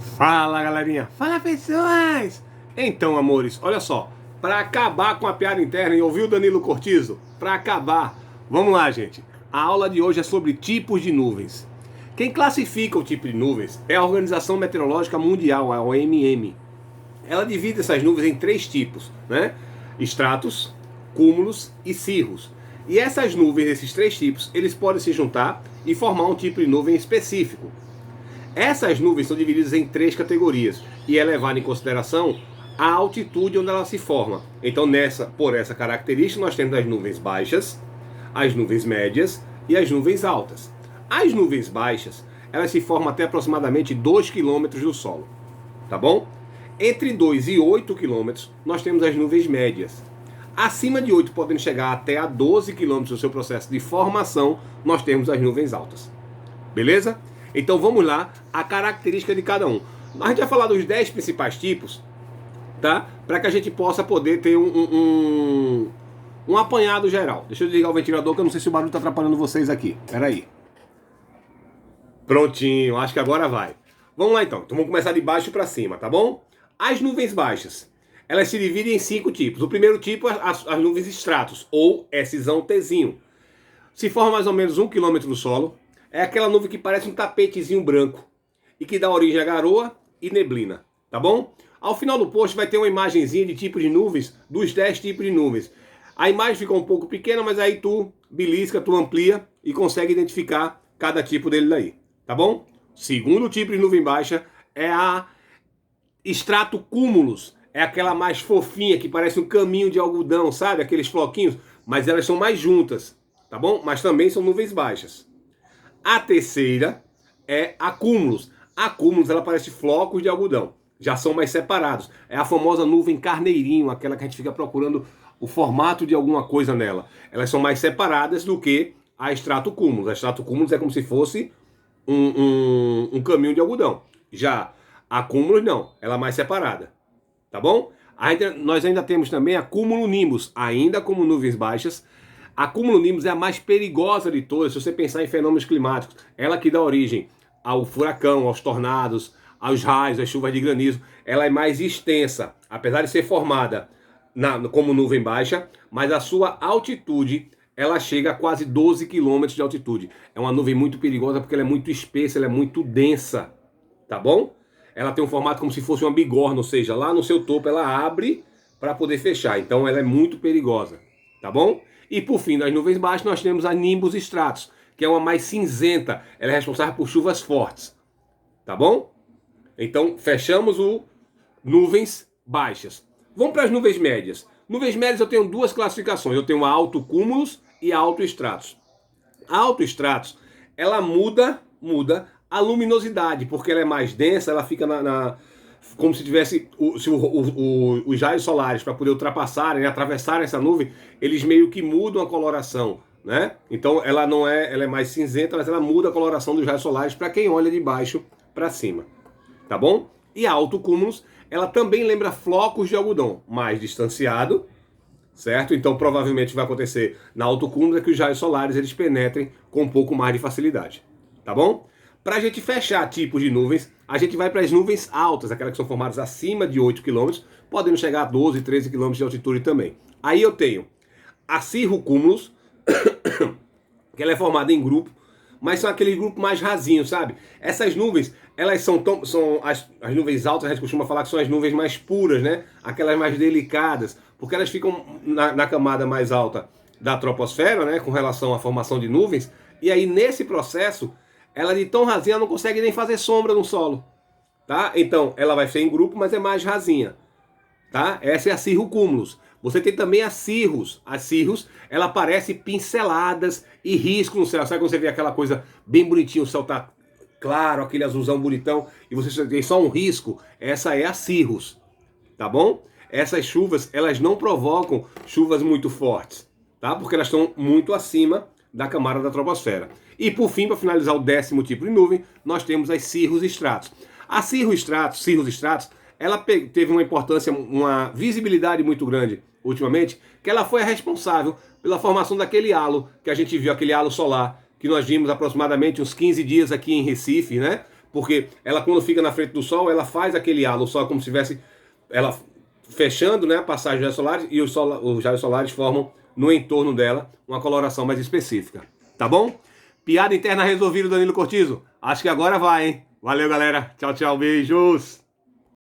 Fala galerinha, fala pessoas! Então amores, olha só, para acabar com a piada interna e ouvir o Danilo Cortizo, para acabar, vamos lá gente, a aula de hoje é sobre tipos de nuvens. Quem classifica o tipo de nuvens é a Organização Meteorológica Mundial, a OMM. Ela divide essas nuvens em três tipos, né? Estratos, cúmulos e cirros. E essas nuvens, esses três tipos, eles podem se juntar e formar um tipo de nuvem específico. Essas nuvens são divididas em três categorias e é levado em consideração a altitude onde ela se forma. Então, por essa característica, nós temos as nuvens baixas, as nuvens médias e as nuvens altas. As nuvens baixas, elas se formam até aproximadamente 2 km do solo, tá bom? Entre 2 e 8 km, nós temos as nuvens médias. Acima de 8, podendo chegar até a 12 km do seu processo de formação, nós temos as nuvens altas. Beleza? Então vamos lá, a característica de cada um. A gente vai falar dos 10 principais tipos, tá? Para que a gente possa poder ter um apanhado geral. Deixa eu desligar o ventilador que eu não sei se o barulho está atrapalhando vocês aqui. Espera aí. Prontinho, acho que agora vai. Vamos lá então vamos começar de baixo para cima, tá bom? As nuvens baixas, elas se dividem em 5 tipos. O primeiro tipo é as nuvens estratos, ou Szão, Tzinho. Se forma mais ou menos 1 km do solo. É aquela nuvem que parece um tapetezinho branco e que dá origem a garoa e neblina, tá bom? Ao final do post vai ter uma imagenzinha de tipos de nuvens, dos 10 tipos de nuvens. A imagem ficou um pouco pequena, mas aí tu belisca, tu amplia e consegue identificar cada tipo dele daí, tá bom? Segundo tipo de nuvem baixa é a estratocúmulos. É aquela mais fofinha, que parece um caminho de algodão, sabe? Aqueles floquinhos, mas elas são mais juntas, tá bom? Mas também são nuvens baixas. A terceira é a cúmulos. A cúmulos, ela parece flocos de algodão. Já são mais separados. É a famosa nuvem carneirinho, aquela que a gente fica procurando o formato de alguma coisa nela. Elas são mais separadas do que a estratocúmulos. A estratocúmulos é como se fosse um caminho de algodão. Já a cúmulos não, ela é mais separada. Tá bom? Nós ainda temos também a cumulonimbus, ainda como nuvens baixas. A cumulonimbus é a mais perigosa de todas, se você pensar em fenômenos climáticos. Ela que dá origem ao furacão, aos tornados, aos raios, às chuvas de granizo. Ela é mais extensa, apesar de ser formada como nuvem baixa, mas a sua altitude, ela chega a quase 12 km de altitude. É uma nuvem muito perigosa porque ela é muito espessa, ela é muito densa, tá bom? Ela tem um formato como se fosse uma bigorna, ou seja, lá no seu topo ela abre para poder fechar. Então ela é muito perigosa, tá bom? E por fim, nas nuvens baixas, nós temos a nimbus stratus, que é uma mais cinzenta. Ela é responsável por chuvas fortes. Tá bom? Então, fechamos o nuvens baixas. Vamos para as nuvens médias. Nuvens médias eu tenho duas classificações. Eu tenho a alto-cúmulos e a alto-stratus. A alto-stratus, ela muda a luminosidade, porque ela é mais densa, ela fica como se tivesse os raios solares para poder ultrapassarem, atravessarem essa nuvem, eles meio que mudam a coloração, né? Então ela é mais cinzenta, mas ela muda a coloração dos raios solares para quem olha de baixo para cima, tá bom? E a altocúmulos, ela também lembra flocos de algodão, mais distanciado, certo? Então provavelmente vai acontecer na altocúmulos é que os raios solares eles penetrem com um pouco mais de facilidade, tá bom? Para a gente fechar tipos de nuvens, a gente vai para as nuvens altas, aquelas que são formadas acima de 8 km, podendo chegar a 12, 13 km de altitude também. Aí eu tenho a cirrocúmulos, que ela é formada em grupo, mas são aquele grupo mais rasinho, sabe? Essas nuvens, elas são as nuvens altas, a gente costuma falar que são as nuvens mais puras, né? Aquelas mais delicadas, porque elas ficam na camada mais alta da troposfera, né? Com relação à formação de nuvens, e aí nesse processo ela de tão rasinha não consegue nem fazer sombra no solo, tá? Então, ela vai ser em grupo, mas é mais rasinha, tá? Essa é a cirrocúmulos. Você tem também as cirros. As cirros, ela parece pinceladas e risco no céu. Sabe quando você vê aquela coisa bem bonitinha, o céu tá claro, aquele azulzão bonitão, e você tem só um risco? Essa é a cirros, tá bom? Essas chuvas, elas não provocam chuvas muito fortes, tá? Porque elas estão muito acima da camada da troposfera. E por fim, para finalizar o 10º tipo de nuvem, nós temos as cirros stratus. A cirros stratus, ela teve uma importância, uma visibilidade muito grande ultimamente, que ela foi a responsável pela formação daquele halo que a gente viu, aquele halo solar, que nós vimos aproximadamente uns 15 dias aqui em Recife, né? Porque ela, quando fica na frente do Sol, ela faz aquele halo, o Sol é como se tivesse ela fechando, né, a passagem dos raios solares, e os raios solares formam no entorno dela uma coloração mais específica. Tá bom? Piada interna resolvida, Danilo Cortizo. Acho que agora vai, hein? Valeu, galera. Tchau, tchau. Beijos.